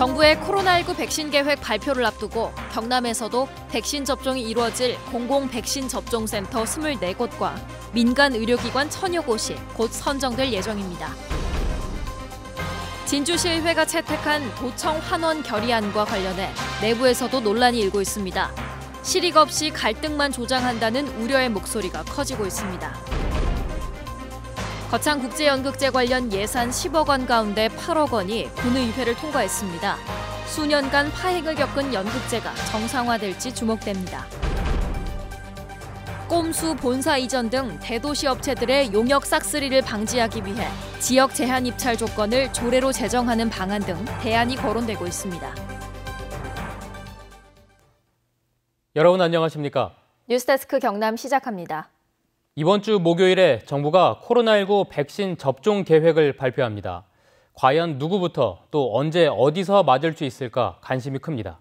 정부의 코로나19 백신 계획 발표를 앞두고 경남에서도 백신 접종이 이루어질 공공 백신 접종센터 24곳과 민간 의료기관 1000여 곳이 곧 선정될 예정입니다. 진주시의회가 채택한 도청 환원 결의안과 관련해 내부에서도 논란이 일고 있습니다. 실익 없이 갈등만 조장한다는 우려의 목소리가 커지고 있습니다. 거창국제연극제 관련 예산 10억 원 가운데 8억 원이 군의회를 통과했습니다. 수년간 파행을 겪은 연극제가 정상화될지 주목됩니다. 꼼수 본사 이전 등 대도시 업체들의 용역 싹쓸이를 방지하기 위해 지역 제한 입찰 조건을 조례로 제정하는 방안 등 대안이 거론되고 있습니다. 여러분 안녕하십니까? 뉴스데스크 경남 시작합니다. 이번 주 목요일에 정부가 코로나19 백신 접종 계획을 발표합니다. 과연 누구부터 또 언제 어디서 맞을 수 있을까 관심이 큽니다.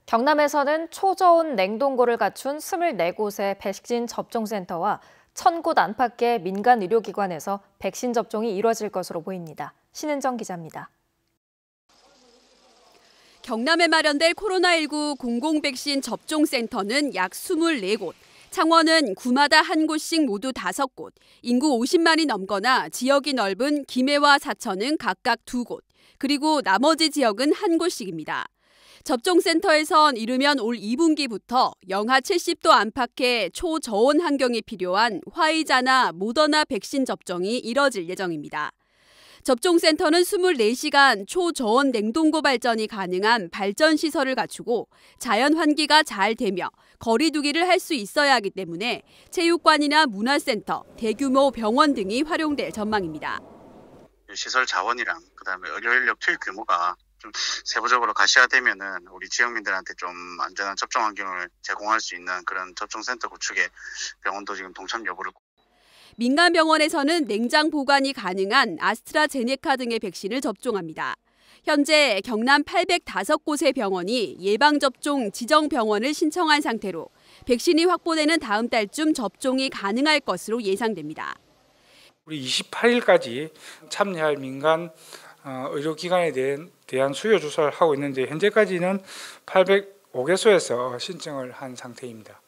경남에서는 초저온 냉동고를 갖춘 24곳의 백신 접종센터와 1000곳 안팎의 민간 의료기관에서 백신 접종이 이뤄질 것으로 보입니다. 신은정 기자입니다. 경남에 마련될 코로나19 공공백신 접종센터는 약 24곳, 창원은 구마다 한 곳씩 모두 5곳, 인구 50만이 넘거나 지역이 넓은 김해와 사천은 각각 2곳, 그리고 나머지 지역은 한 곳씩입니다. 접종센터에선 이르면 올 2분기부터 영하 70도 안팎의 초저온 환경이 필요한 화이자나 모더나 백신 접종이 이뤄질 예정입니다. 접종센터는 24시간 초저온 냉동고 발전이 가능한 발전 시설을 갖추고 자연 환기가 잘 되며 거리 두기를 할 수 있어야 하기 때문에 체육관이나 문화센터, 대규모 병원 등이 활용될 전망입니다. 시설 자원이랑 그다음에 의료 인력 투입 규모가 좀 세부적으로 가시화되면은 우리 지역민들한테 좀 안전한 접종 환경을 제공할 수 있는 그런 접종센터 구축에 병원도 지금 동참 여부를. 민간 병원에서는 냉장 보관이 가능한 아스트라제네카 등의 백신을 접종합니다. 현재 경남 805곳의 병원이 예방접종 지정병원을 신청한 상태로 백신이 확보되는 다음 달쯤 접종이 가능할 것으로 예상됩니다. 우리 28일까지 참여할 민간 의료기관에 대한 수요 조사를 하고 있는데 현재까지는 805개소에서 신청을 한 상태입니다.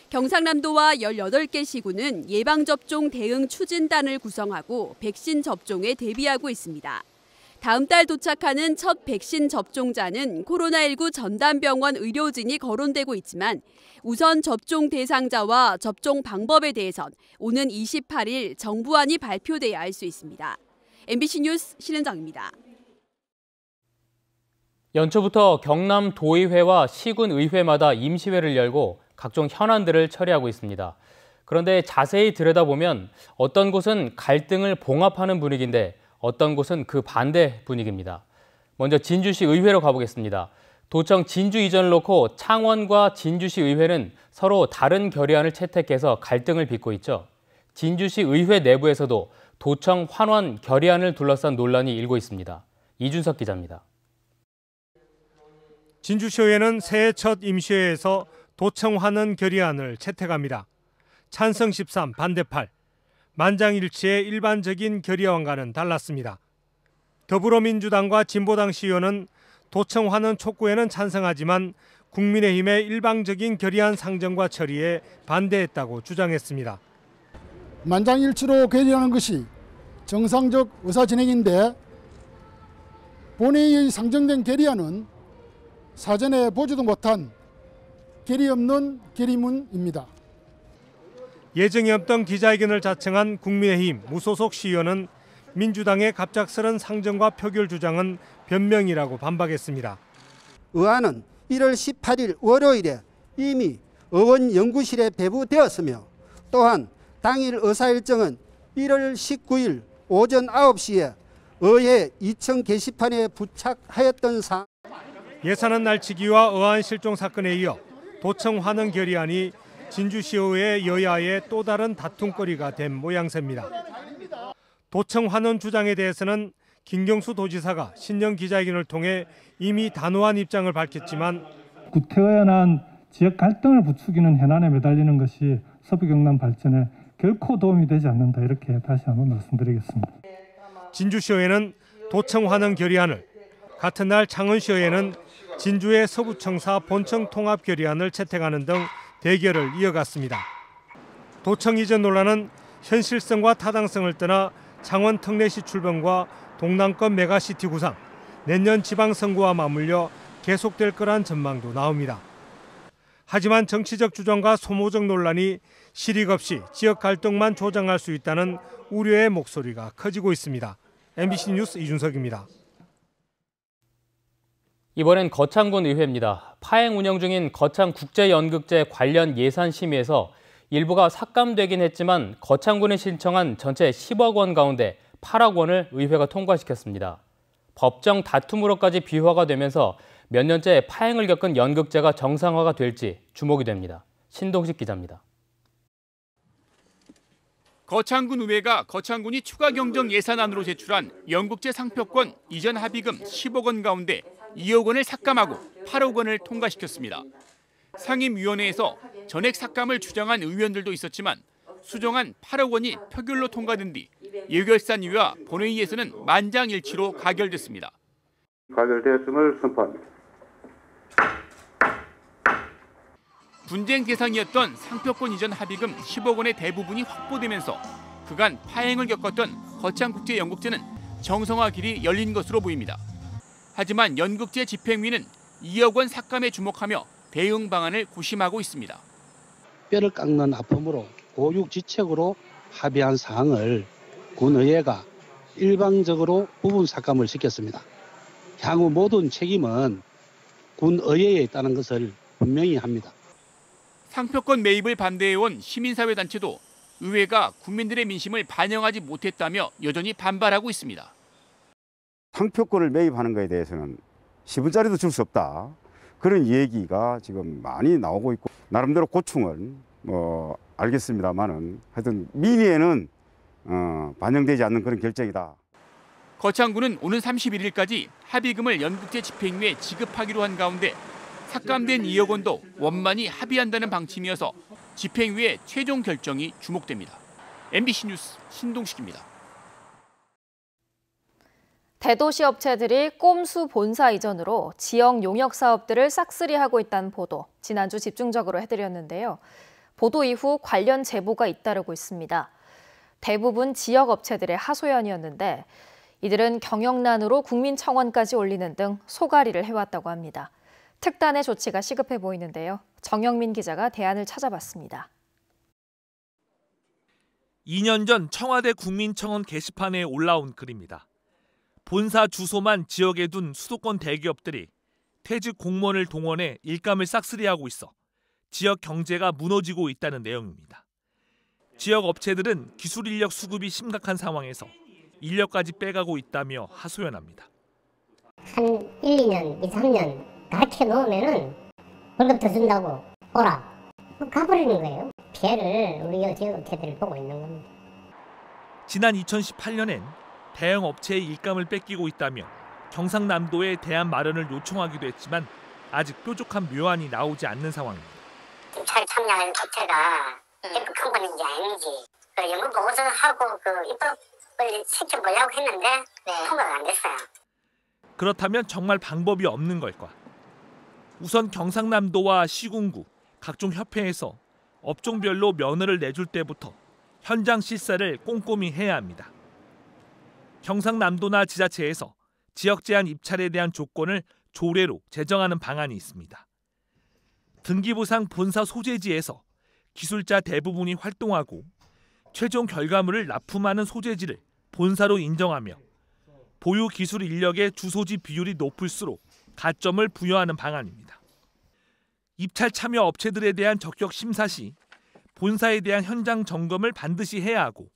경상남도와 18개 시군은 예방접종 대응 추진단을 구성하고 백신 접종에 대비하고 있습니다. 다음 달 도착하는 첫 백신 접종자는 코로나19 전담병원 의료진이 거론되고 있지만 우선 접종 대상자와 접종 방법에 대해선 오는 28일 정부안이 발표돼야 알 수 있습니다. MBC 뉴스 신은정입니다. 연초부터 경남 도의회와 시군 의회마다 임시회를 열고 각종 현안들을 처리하고 있습니다. 그런데 자세히 들여다보면 어떤 곳은 갈등을 봉합하는 분위기인데 어떤 곳은 그 반대 분위기입니다. 먼저 진주시 의회로 가보겠습니다. 도청 진주 이전을 놓고 창원과 진주시 의회는 서로 다른 결의안을 채택해서 갈등을 빚고 있죠. 진주시 의회 내부에서도 도청 환원 결의안을 둘러싼 논란이 일고 있습니다. 이준석 기자입니다. 진주시의회는 새해 첫 임시회에서 도청 환원 결의안을 채택합니다. 찬성 13, 반대 8. 만장일치의 일반적인 결의안과는 달랐습니다. 더불어민주당과 진보당 시의원은 도청 환원 촉구에는 찬성하지만 국민의힘의 일방적인 결의안 상정과 처리에 반대했다고 주장했습니다. 만장일치로 결의하는 것이 정상적 의사진행인데 본회의의 상정된 결의안은 사전에 보지도 못한 결의 없는 결의문입니다. 예정이 없던 기자회견을 자청한 국민의힘 무소속 시의원은 민주당의 갑작스런 상정과 표결 주장은 변명이라고 반박했습니다. 의안은 1월 18일 월요일에 이미 의원 연구실에 배부되었으며 또한 당일 의사일정은 1월 19일 오전 9시에 의회 2층 게시판에 부착하였던 사항. 예산안 날치기와 의안 실종 사건에 이어 도청 환원 결의안이 진주시의회 여야의 또 다른 다툼거리가 된 모양새입니다. 도청 환원 주장에 대해서는 김경수 도지사가 신년 기자회견을 통해 이미 단호한 입장을 밝혔지만 구태의연한 지역 갈등을 부추기는 현안에 매달리는 것이 서부 경남 발전에 결코 도움이 되지 않는다, 이렇게 다시 한번 말씀드리겠습니다. 진주시의회는 도청 환원 결의안을 같은 날 창원시의회는 진주의 서부청사 본청 통합 결의안을 채택하는 등 대결을 이어갔습니다. 도청 이전 논란은 현실성과 타당성을 떠나 창원 특례시 출범과 동남권 메가시티 구상, 내년 지방선거와 맞물려 계속될 거란 전망도 나옵니다. 하지만 정치적 주장과 소모적 논란이 실익 없이 지역 갈등만 조장할 수 있다는 우려의 목소리가 커지고 있습니다. MBC 뉴스 이준석입니다. 이번엔 거창군 의회입니다. 파행 운영 중인 거창국제연극제 관련 예산 심의에서 일부가 삭감되긴 했지만 거창군이 신청한 전체 10억 원 가운데 8억 원을 의회가 통과시켰습니다. 법정 다툼으로까지 비화가 되면서 몇 년째 파행을 겪은 연극제가 정상화가 될지 주목이 됩니다. 신동식 기자입니다. 거창군 의회가 거창군이 추가 경정 예산안으로 제출한 연극제 상표권 이전 합의금 10억 원 가운데 2억 원을 삭감하고 8억 원을 통과시켰습니다. 상임위원회에서 전액 삭감을 주장한 의원들도 있었지만 수정안 8억 원이 표결로 통과된 뒤 예결산위와 본회의에서는 만장일치로 가결됐습니다. 가결되었음을 선포합니다. 분쟁 대상이었던 상표권 이전 합의금 10억 원의 대부분이 확보되면서 그간 파행을 겪었던 거창국제연극제는 정상화 길이 열린 것으로 보입니다. 하지만 연극제 집행위는 2억 원 삭감에 주목하며 대응 방안을 고심하고 있습니다. 뼈를 깎는 아픔으로 고육지책으로 합의한 사항을 군의회가 일방적으로 부분 삭감을 시켰습니다. 향후 모든 책임은 군의회에 있다는 것을 분명히 합니다. 상표권 매입을 반대해온 시민사회단체도 의회가 국민들의 민심을 반영하지 못했다며 여전히 반발하고 있습니다. 상표권을 매입하는 것에 대해서는 10원짜리도 줄 수 없다. 그런 얘기가 지금 많이 나오고 있고 나름대로 고충은 알겠습니다만은 하여튼 민의에는 반영되지 않는 그런 결정이다. 거창군은 오는 31일까지 합의금을 연극제 집행위에 지급하기로 한 가운데 삭감된 2억 원도 원만히 합의한다는 방침이어서 집행위의 최종 결정이 주목됩니다. MBC 뉴스 신동식입니다. 대도시 업체들이 꼼수 본사 이전으로 지역 용역 사업들을 싹쓸이하고 있다는 보도, 지난주 집중적으로 해드렸는데요. 보도 이후 관련 제보가 잇따르고 있습니다. 대부분 지역 업체들의 하소연이었는데 이들은 경영난으로 국민청원까지 올리는 등 소가리를 해왔다고 합니다. 특단의 조치가 시급해 보이는데요. 정영민 기자가 대안을 찾아봤습니다. 2년 전 청와대 국민청원 게시판에 올라온 글입니다. 본사 주소만 지역에 둔 수도권 대기업들이 퇴직 공무원을 동원해 일감을 싹쓸이하고 있어 지역 경제가 무너지고 있다는 내용입니다. 지역 업체들은 기술 인력 수급이 심각한 상황에서 인력까지 빼가고 있다며 하소연합니다. 한 1, 2년, 2, 3년 가르쳐 놓으면은 월급 더 준다고 오라. 가버리는 거예요. 피해를 우리 지역 업체들이 보고 있는 겁니다. 지난 2018년엔 대형 업체의 일감을 뺏기고 있다며 경상남도에 대안 마련을 요청하기도 했지만 아직 뾰족한 묘안이 나오지 않는 상황입니다. 잘 참여할 업체가 입법한 건지 아닌지 연구 보고서하고 입법을 시켜보려고 했는데 통과가 안 됐어요. 그렇다면 정말 방법이 없는 걸까? 우선 경상남도와 시군구, 각종 협회에서 업종별로 면허를 내줄 때부터 현장 실사를 꼼꼼히 해야 합니다. 경상남도나 지자체에서 지역 제한 입찰에 대한 조건을 조례로 제정하는 방안이 있습니다. 등기부상 본사 소재지에서 기술자 대부분이 활동하고 최종 결과물을 납품하는 소재지를 본사로 인정하며 보유 기술 인력의 주소지 비율이 높을수록 가점을 부여하는 방안입니다. 입찰 참여 업체들에 대한 적격 심사 시 본사에 대한 현장 점검을 반드시 해야 하고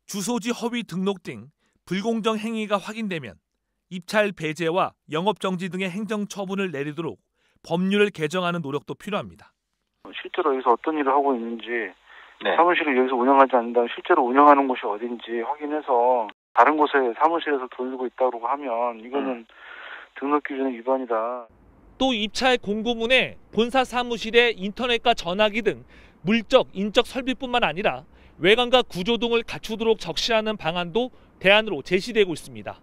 주소지 허위 등록 등 불공정 행위가 확인되면 입찰 배제와 영업정지 등의 행정처분을 내리도록 법률을 개정하는 노력도 필요합니다. 실제로 여기서 어떤 일을 하고 있는지 사무실을 여기서 운영하지 않는다 실제로 운영하는 곳이 어딘지 확인해서 다른 곳에 사무실에서 돌리고 있다고 하면 이거는 등록 기준의 위반이다. 또 입찰 공고문에 본사 사무실의 인터넷과 전화기 등 물적, 인적 설비뿐만 아니라 외관과 구조 등을 갖추도록 적시하는 방안도 대안으로 제시되고 있습니다.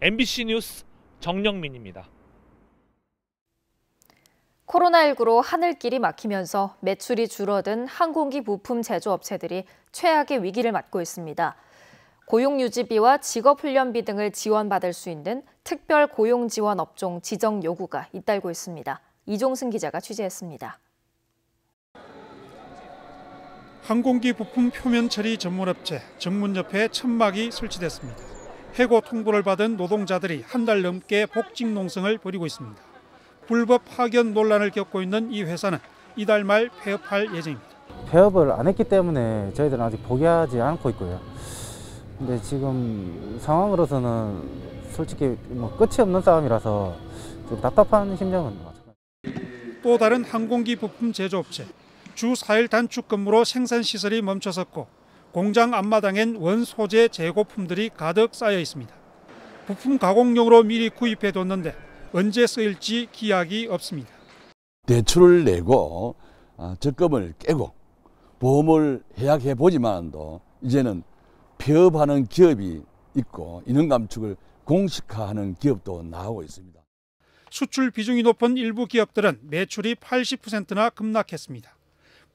MBC 뉴스 정영민입니다. 코로나19로 하늘길이 막히면서 매출이 줄어든 항공기 부품 제조업체들이 최악의 위기를 맞고 있습니다. 고용유지비와 직업훈련비 등을 지원받을 수 있는 특별 고용지원 업종 지정 요구가 잇따르고 있습니다. 이종승 기자가 취재했습니다. 항공기 부품 표면 처리 전문업체 정문옆에 천막이 설치됐습니다. 해고 통보를 받은 노동자들이 한 달 넘게 복직 농성을 벌이고 있습니다. 불법 파견 논란을 겪고 있는 이 회사는 이달 말 폐업할 예정입니다. 폐업을 안 했기 때문에 저희들은 아직 포기하지 않고 있고요. 근데 지금 상황으로서는 솔직히 끝이 없는 싸움이라서 좀 답답한 심정은 맞아요. 또 다른 항공기 부품 제조업체. 주 4일 단축 근무로 생산시설이 멈춰섰고 공장 앞마당엔 원소재 재고품들이 가득 쌓여 있습니다. 부품 가공용으로 미리 구입해뒀는데 언제 쓰일지 기약이 없습니다. 대출을 내고 적금을 깨고 보험을 해약해보지만도 이제는 폐업하는 기업이 있고 인원 감축을 공식화하는 기업도 나오고 있습니다. 수출 비중이 높은 일부 기업들은 매출이 80%나 급락했습니다.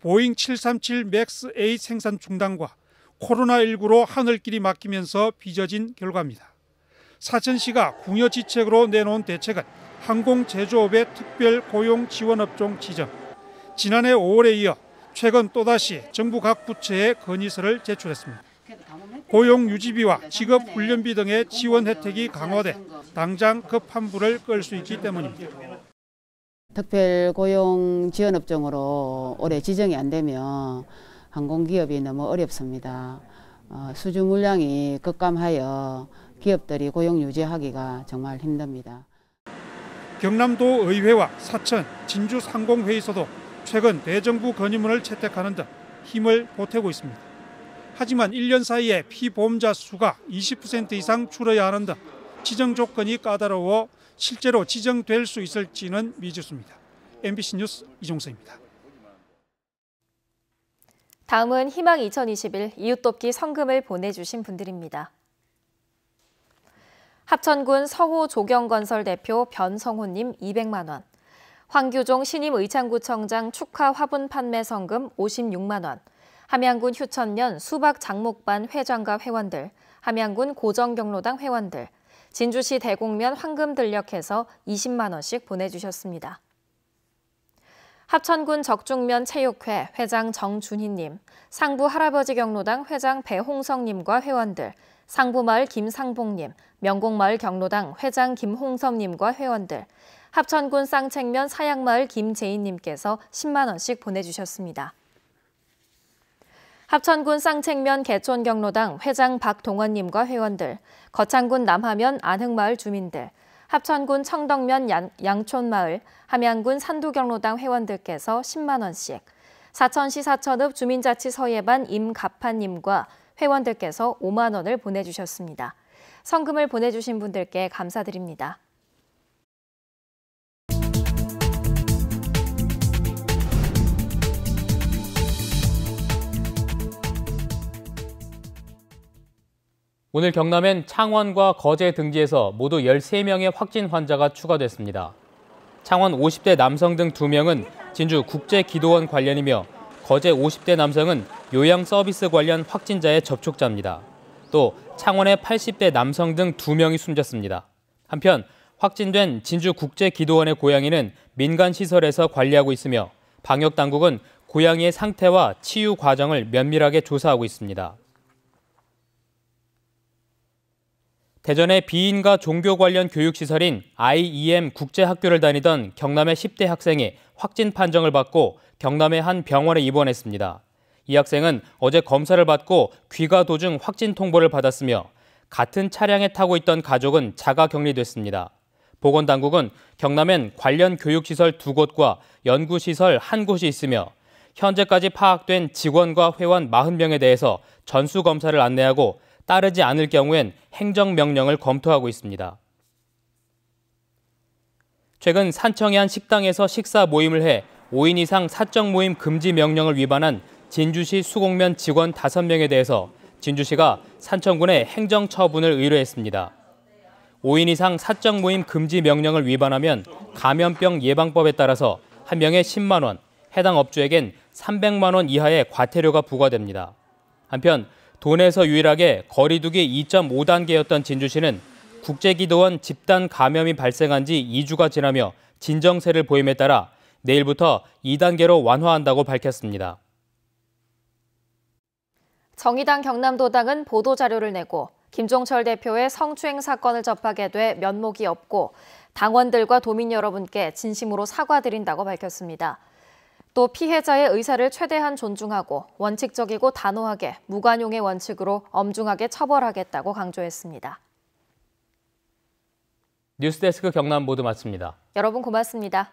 보잉 737 맥스 8 생산 중단과 코로나19로 하늘길이 막히면서 빚어진 결과입니다. 사천시가 궁여지책으로 내놓은 대책은 항공제조업의 특별 고용 지원업종 지정. 지난해 5월에 이어 최근 또다시 정부 각 부처에 건의서를 제출했습니다. 고용유지비와 직업훈련비 등의 지원 혜택이 강화돼 당장 급한 불을 끌 수 있기 때문입니다. 특별 고용 지원업종으로 올해 지정이 안 되면 항공기업이 너무 어렵습니다. 수주 물량이 급감하여 기업들이 고용 유지하기가 정말 힘듭니다. 경남도 의회와 사천, 진주 상공회의소도 최근 대정부 건의문을 채택하는 등 힘을 보태고 있습니다. 하지만 1년 사이에 피보험자 수가 20% 이상 줄어야 하는 등 지정 조건이 까다로워 실제로 지정될 수 있을지는 미지수입니다. MBC 뉴스 이종서입니다. 다음은 희망 2021 이웃돕기 성금을 보내주신 분들입니다. 합천군 서호 조경건설 대표 변성호님 200만 원, 황규종 신임 의창구청장 축하 화분 판매 성금 56만 원, 함양군 휴천면 수박 장목반 회장과 회원들, 함양군 고정경로당 회원들, 진주시 대곡면 황금 들녘에서 20만 원씩 보내주셨습니다. 합천군 적중면 체육회 회장 정준희님, 상부 할아버지 경로당 회장 배홍성님과 회원들, 상부마을 김상봉님, 명곡마을 경로당 회장 김홍섭님과 회원들, 합천군 쌍책면 사양마을 김재인님께서 10만 원씩 보내주셨습니다. 합천군 쌍책면 개촌경로당 회장 박동원님과 회원들, 거창군 남하면 안흥마을 주민들, 합천군 청덕면 양촌마을, 함양군 산두경로당 회원들께서 10만 원씩, 사천시 사천읍 주민자치서예반 임갑판님과 회원들께서 5만 원을 보내주셨습니다. 성금을 보내주신 분들께 감사드립니다. 오늘 경남엔 창원과 거제 등지에서 모두 13명의 확진 환자가 추가됐습니다. 창원 50대 남성 등 2명은 진주 국제기도원 관련이며 거제 50대 남성은 요양 서비스 관련 확진자의 접촉자입니다. 또 창원의 80대 남성 등 2명이 숨졌습니다. 한편 확진된 진주 국제기도원의 고양이는 민간시설에서 관리하고 있으며 방역당국은 고양이의 상태와 치유 과정을 면밀하게 조사하고 있습니다. 대전의 비인가 종교 관련 교육시설인 IEM 국제학교를 다니던 경남의 10대 학생이 확진 판정을 받고 경남의 한 병원에 입원했습니다. 이 학생은 어제 검사를 받고 귀가 도중 확진 통보를 받았으며 같은 차량에 타고 있던 가족은 자가 격리됐습니다. 보건당국은 경남엔 관련 교육시설 2곳과 연구시설 1곳이 있으며 현재까지 파악된 직원과 회원 40명에 대해서 전수검사를 안내하고 따르지 않을 경우엔 행정명령을 검토하고 있습니다. 최근 산청의 한 식당에서 식사 모임을 해 5인 이상 사적 모임 금지 명령을 위반한 진주시 수곡면 직원 5명에 대해서 진주시가 산청군에 행정처분을 의뢰했습니다. 5인 이상 사적 모임 금지 명령을 위반하면 감염병 예방법에 따라서 한 명에 10만 원, 해당 업주에겐 300만 원 이하의 과태료가 부과됩니다. 한편 도내에서 유일하게 거리두기 2.5단계였던 진주시는 국제기도원 집단 감염이 발생한 지 2주가 지나며 진정세를 보임에 따라 내일부터 2단계로 완화한다고 밝혔습니다. 정의당 경남도당은 보도자료를 내고 김종철 대표의 성추행 사건을 접하게 돼 면목이 없고 당원들과 도민 여러분께 진심으로 사과드린다고 밝혔습니다. 또 피해자의 의사를 최대한 존중하고 원칙적이고 단호하게 무관용의 원칙으로 엄중하게 처벌하겠다고 강조했습니다. 뉴스데스크 경남 모두 마칩니다. 여러분 고맙습니다.